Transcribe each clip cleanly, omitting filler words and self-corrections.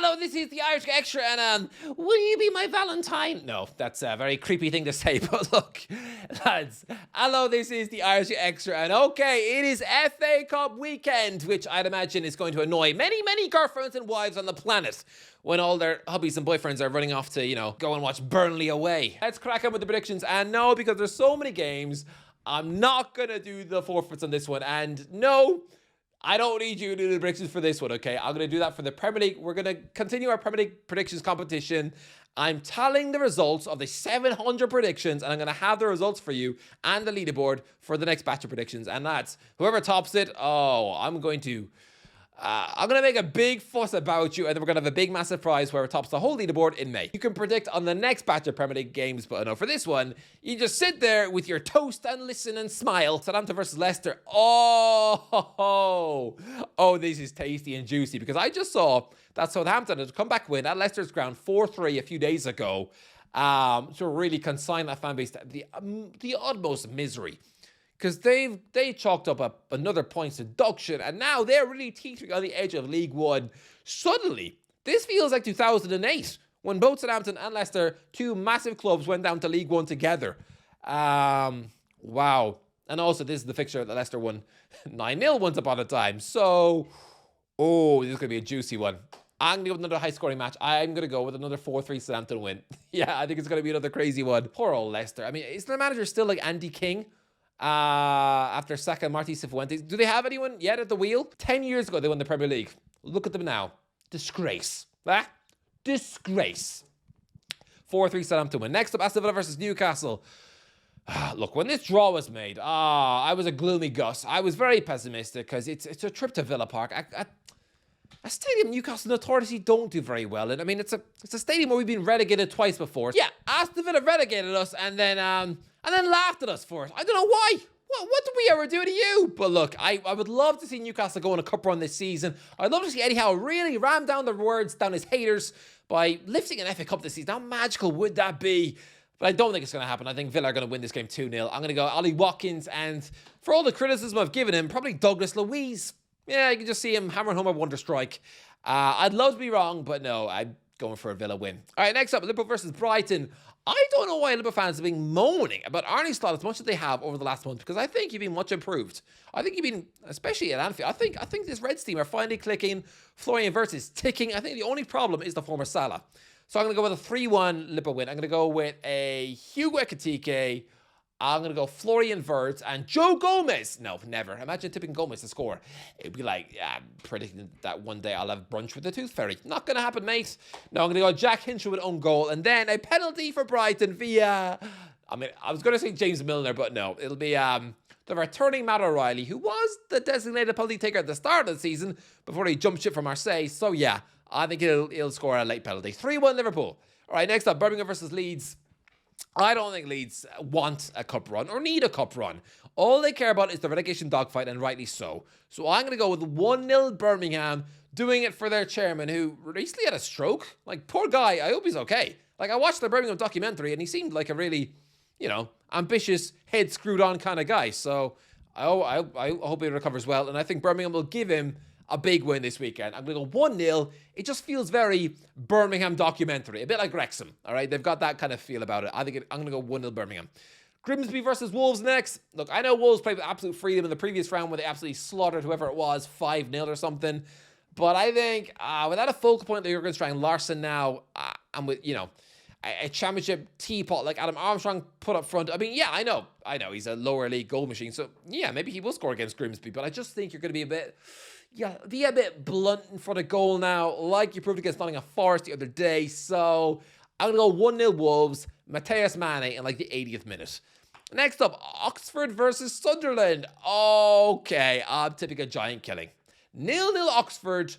Hello, this is the Irish Extra, and will you be my Valentine? No, that's a very creepy thing to say, but look, lads, hello, this is the Irish Extra, and okay, it is FA Cup weekend, which I'd imagine is going to annoy many, many girlfriends and wives on the planet when all their hubbies and boyfriends are running off to, go and watch Burnley away. Let's crack on with the predictions, and no, because there's so many games, I'm not going to do the forfeits on this one, and no, I don't need you to do the predictions for this one, okay? I'm going to do that for the Premier League. We're going to continue our Premier League predictions competition. I'm tallying the results of the 700 predictions, and I'm going to have the results for you and the leaderboard for the next batch of predictions. And that's whoever tops it, I'm going to make a big fuss about you, and then we're going to have a big, massive prize where it tops the whole leaderboard in May. You can predict on the next batch of Premier League games, but no, for this one, you just sit there with your toast and listen and smile. Southampton versus Leicester. Oh, this is tasty and juicy, because I just saw that Southampton had come back win at Leicester's ground 4-3 a few days ago to really consign that fan base to the utmost misery. Because they chalked up another points deduction, and now they're really teetering on the edge of League One. Suddenly, this feels like 2008, when both Southampton and Leicester, two massive clubs, went down to League One together. Wow. And also, this is the fixture that Leicester won 9-0 once upon a time. So, this is going to be a juicy one. I'm going to go with another high-scoring match. I'm going to go with another 4-3 Southampton win. Yeah, I think it's going to be another crazy one. Poor old Leicester. I mean, is their manager still like Andy King? After Saka and Martí Cifuentes. Do they have anyone yet at the wheel? 10 years ago, they won the Premier League. Look at them now. Disgrace. Disgrace. 4-3 Southampton win. Next up, Aston Villa versus Newcastle. Look, when this draw was made, I was a gloomy Gus. I was very pessimistic because it's a trip to Villa Park. A stadium Newcastle notoriously don't do very well in. I mean, it's a stadium where we've been relegated twice before. Yeah, Aston Villa relegated us and then laughed at us for it. I don't know why. What did we ever do to you? But look, I would love to see Newcastle go on a cup run this season. I'd love to see Eddie Howe really ram down the words down his haters by lifting an FA Cup this season. How magical would that be? But I don't think it's going to happen. I think Villa are going to win this game 2-0. I'm going to go Ollie Watkins, and for all the criticism I've given him, probably Douglas Luiz. Yeah, you can just see him hammering home a wonder strike. I'd love to be wrong, but no, I'm going for a Villa win. All right, next up, Liverpool versus Brighton. I don't know why Liverpool fans have been moaning about Arne Slot as much as they have over the last month, because I think you've been much improved. I think you've been, especially at Anfield, I think this Reds team are finally clicking. Florian Wirtz is ticking. I think the only problem is the former Salah. So I'm going to go with a 3-1 Liverpool win. I'm going to go with a Hugo Ekitike. I'm going to go Florian Wirtz and Joe Gomez. No, never. Imagine tipping Gomez to score. It'd be like, predicting that one day I'll have brunch with the Tooth Fairy. Not going to happen, mate. No, I'm going to go Jack Hinshaw with own goal. And then a penalty for Brighton via... I mean, I was going to say James Milner, but no. It'll be the returning Matt O'Reilly, who was the designated penalty taker at the start of the season before he jumped ship from Marseille. So, yeah, I think he'll score a late penalty. 3-1 Liverpool. All right, next up, Birmingham versus Leeds. I don't think Leeds want a cup run or need a cup run. All they care about is the relegation dogfight, and rightly so. So I'm going to go with 1-0 Birmingham, doing it for their chairman, who recently had a stroke. Like, poor guy, I hope he's okay. Like, I watched the Birmingham documentary, and he seemed like a really, ambitious, head screwed on kind of guy. So I hope he recovers well, and I think Birmingham will give him a big win this weekend. I'm going to go 1-0. It just feels very Birmingham documentary. A bit like Wrexham, all right? They've got that kind of feel about it. I'm going to go 1-0 Birmingham. Grimsby versus Wolves next. Look, I know Wolves played with absolute freedom in the previous round where they absolutely slaughtered whoever it was, 5-0 or something. But I think without a focal point like Jurgen Strang Larson now, and with, a championship teapot like Adam Armstrong put up front. I mean, yeah, I know. He's a lower league goal machine. So, yeah, maybe he will score against Grimsby. But I just think you're going to be a bit blunt in front of goal now, like you proved against Nottingham Forest the other day. So I'm going to go 1-0 Wolves, Mateus Mane in like the 80th minute. Next up, Oxford versus Sunderland. Okay, I'm tipping a giant killing. 0-0 Oxford,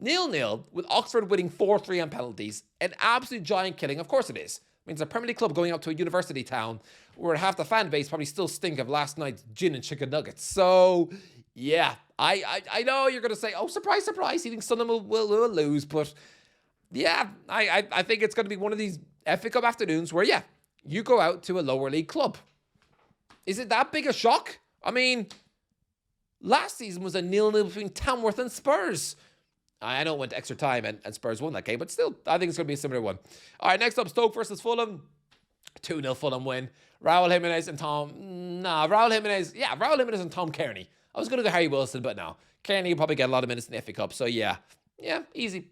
0-0 with Oxford winning 4-3 on penalties. An absolute giant killing. Of course it is. It means a Premier League club going out to a university town where half the fan base probably still stink of last night's gin and chicken nuggets. So, yeah, I know you're going to say, oh, surprise, surprise, you think Sunderland will lose. But, yeah, I think it's going to be one of these FA Cup afternoons where, yeah, you go out to a lower league club. Is it that big a shock? I mean, last season was a 0-0 between Tamworth and Spurs. I know it went to extra time and Spurs won that game, but still, I think it's going to be a similar one. All right, next up, Stoke versus Fulham. 2-0 Fulham win. Raul Jimenez and Raul Jimenez and Tom Kearney. I was going to go Harry Wilson, but no. Kearney will probably get a lot of minutes in the FA Cup, so yeah, easy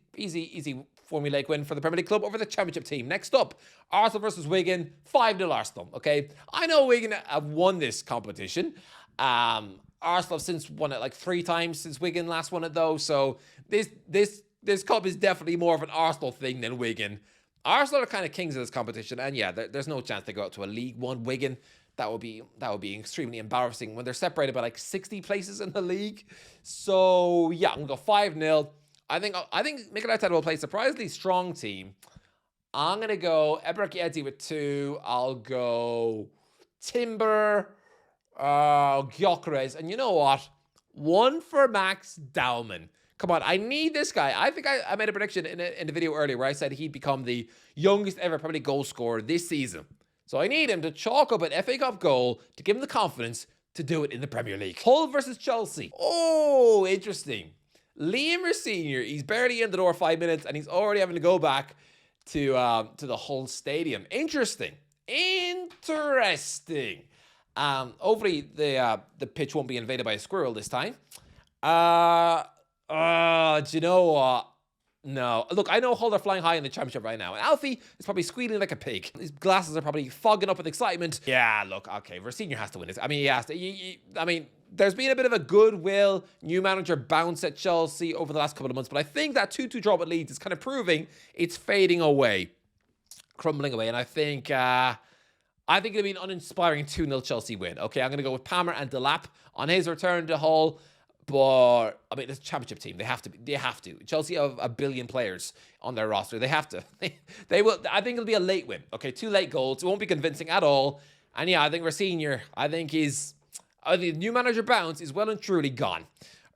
formulaic win for the Premier League club over the Championship team. Next up, Arsenal versus Wigan, 5-0 Arsenal, okay? I know Wigan have won this competition. Arsenal have since won it like 3 times since Wigan last won it though, so this cup is definitely more of an Arsenal thing than Wigan. Arsenal are kind of kings of this competition, and yeah, there's no chance they go out to a League One Wigan. That would be extremely embarrassing when they're separated by like 60 places in the league. So yeah, I'm gonna go 5-0. I think Mikel Arteta will play a surprisingly strong team. I'm gonna go Ebereki Eze with 2. I'll go Timber, Gyökeres, and you know what? 1 for Max Dowman. Come on, I need this guy. I think I made a prediction in the video earlier where I said he'd become the youngest ever Premier League goal scorer this season. So I need him to chalk up an FA Cup goal to give him the confidence to do it in the Premier League. Hull versus Chelsea. Oh, interesting. Liam Senior, he's barely in the door 5 minutes and he's already having to go back to the Hull Stadium. Interesting. Hopefully the pitch won't be invaded by a squirrel this time. Do you know what? No. Look, I know Hull are flying high in the Championship right now. And Alfie is probably squealing like a pig. His glasses are probably fogging up with excitement. Yeah, look, okay, Senior has to win this. I mean, he has to. There's been a bit of a goodwill new manager bounce at Chelsea over the last couple of months, but I think that 2-2 draw with Leeds is kind of proving it's fading away, crumbling away, and I think it'll be an uninspiring 2-0 Chelsea win. Okay, I'm going to go with Palmer and Delap on his return to Hull. But, I mean, it's a Championship team. They have to. Chelsea have 1 billion players on their roster. They have to. They will. I think it'll be a late win. Okay, 2 late goals. It won't be convincing at all. And yeah, I think Senior, I think the new manager bounce is well and truly gone.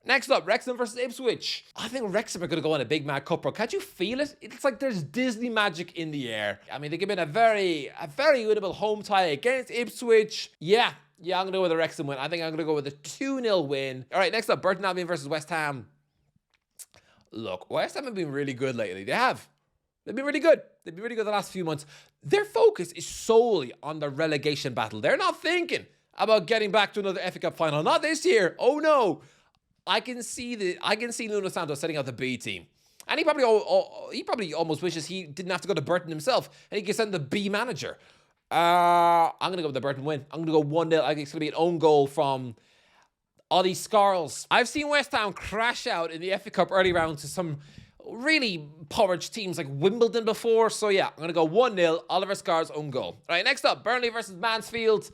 Next up, Wrexham versus Ipswich. I think Wrexham are going to go on a big mad cup run. Can't you feel it? It's like there's Disney magic in the air. I mean, they give in a very winnable home tie against Ipswich. Yeah, I'm going to go with a Wrexham win. I think I'm going to go with a 2-0 win. All right, next up, Burton Albion versus West Ham. Look, West Ham have been really good lately. They have. They've been really good. They've been really good the last few months. Their focus is solely on the relegation battle. They're not thinking about getting back to another FA Cup final. Not this year. Oh, no. I can see Nuno Santos setting out the B team. And he probably almost wishes he didn't have to go to Burton himself and he could send the B manager. I'm going to go with the Burton win. I'm going to go 1-0. I think it's going to be an own goal from Ollie Scarles. I've seen West Ham crash out in the FA Cup early rounds to some really porridge teams like Wimbledon before. So yeah, I'm going to go 1-0. Oliver Scarles own goal. All right, next up, Burnley versus Mansfield.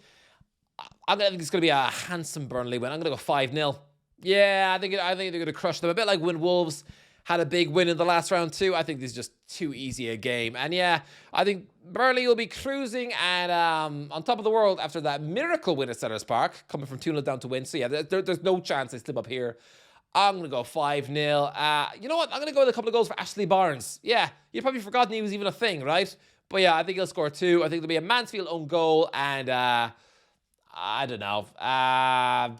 I think it's going to be a handsome Burnley win. I'm going to go 5-0. Yeah, I think they're going to crush them. A bit like when Wolves had a big win in the last round too. I think this is just too easy a game. And yeah, I think Burnley will be cruising and on top of the world after that miracle win at Sellers Park, coming from 2-0 down to win. So yeah, there's no chance they slip up here. I'm going to go 5-0. You know what? I'm going to go with a couple of goals for Ashley Barnes. Yeah, you've probably forgotten he was even a thing, right? But yeah, I think he'll score 2. I think there'll be a Mansfield own goal and I don't know. I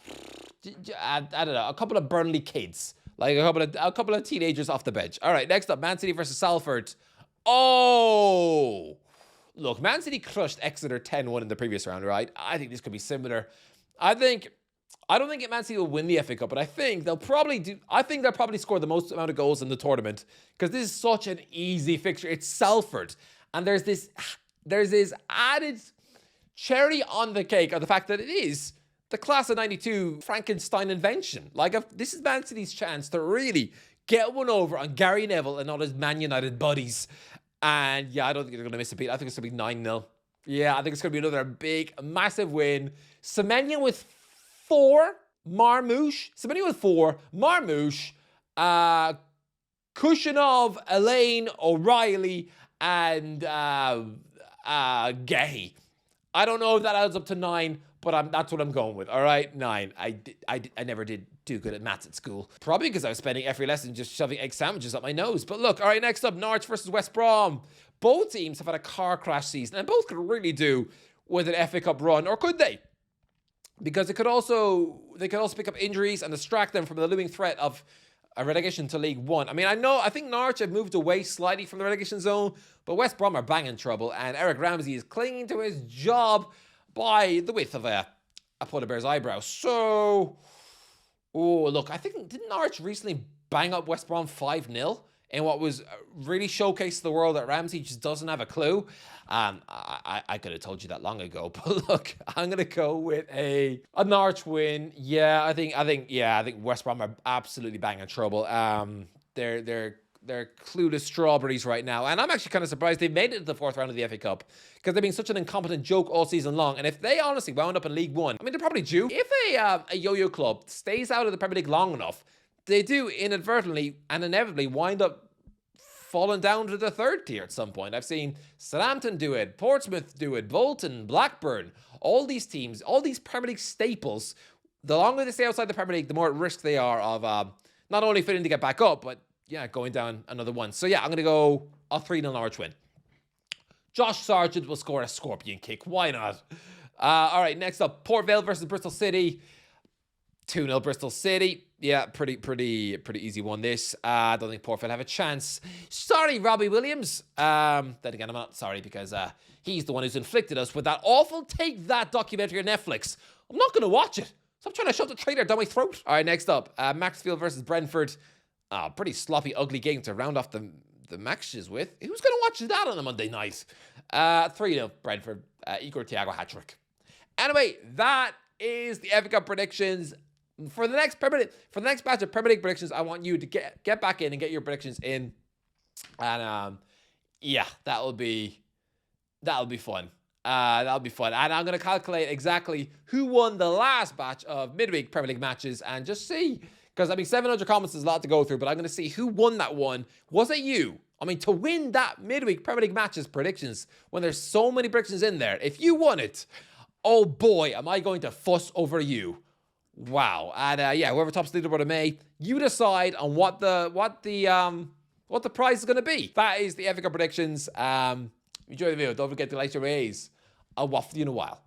don't know. A couple of Burnley kids. Like a couple of teenagers off the bench. All right, next up, Man City versus Salford. Oh! Look, Man City crushed Exeter 10-1 in the previous round, right? I think this could be similar. I don't think Man City will win the FA Cup, but I think they'll probably score the most amount of goals in the tournament because this is such an easy fixture. It's Salford. And there's this added cherry on the cake of the fact that it is the class of 92 Frankenstein invention. Like, this is Man City's chance to really get one over on Gary Neville and all his Man United buddies. And yeah, I don't think they're going to miss a beat. I think it's going to be 9-0. Yeah, I think it's going to be another big, massive win. Semenya with 4. Marmouche. Kushinov, Elaine, O'Reilly, and Gehi. I don't know if that adds up to 9, but that's what I'm going with. All right, 9. I never did do good at maths at school. Probably because I was spending every lesson just shoving egg sandwiches up my nose. But look, all right, next up, Norwich versus West Brom. Both teams have had a car crash season, and both could really do with an FA Cup run, or could they? Because they could also pick up injuries and distract them from the looming threat of a relegation to League One. I mean, I think Norwich have moved away slightly from the relegation zone, but West Brom are banging trouble, and Eric Ramsey is clinging to his job by the width of a polar bear's eyebrow. So, look, I think, didn't Norwich recently bang up West Brom 5-0? In what was really showcased to the world that Ramsey just doesn't have a clue. I could have told you that long ago, but look, I'm gonna go with a Norwich win. Yeah, I think West Brom are absolutely banging trouble. They're clueless strawberries right now, and I'm actually kind of surprised they've made it to the fourth round of the FA Cup because they've been such an incompetent joke all season long. And if they honestly wound up in League One, I mean, they're probably due. If a yo-yo club stays out of the Premier League long enough, they do inadvertently and inevitably wind up falling down to the third tier at some point. I've seen Southampton do it, Portsmouth do it, Bolton, Blackburn, all these teams, all these Premier League staples. The longer they stay outside the Premier League, the more at risk they are of not only failing to get back up, but going down another one. So I'm going to go a 3-0 Norwich win. Josh Sargent will score a scorpion kick. Why not? All right, next up, Port Vale versus Bristol City. 2-0 Bristol City. Yeah, pretty easy one this. I don't think Port Vale have a chance. Sorry, Robbie Williams. Then again, I'm not sorry because he's the one who's inflicted us with that awful Take That documentary on Netflix. I'm not going to watch it. Stop trying to shove the trailer down my throat. All right, next up, Macclesfield versus Brentford. Pretty sloppy, ugly game to round off the matches with. Who's going to watch that on a Monday night? 3-0 Brentford. Igor Thiago hat-trick. Anyway, that is the FA Cup predictions. For the next batch of Premier League predictions, I want you to get back in and get your predictions in, and that'll be fun. That'll be fun, and I'm gonna calculate exactly who won the last batch of midweek Premier League matches, and just see, because I mean 700 comments is a lot to go through, but I'm gonna see who won that one. Was it you? I mean, to win that midweek Premier League matches predictions when there's so many predictions in there, if you won it, oh boy, am I going to fuss over you. Wow. And whoever tops the leaderboard in May, you decide on what the prize is going to be. That is the FA Cup predictions. Enjoy the video. Don't forget to like your raise. I'll waffle you in a while.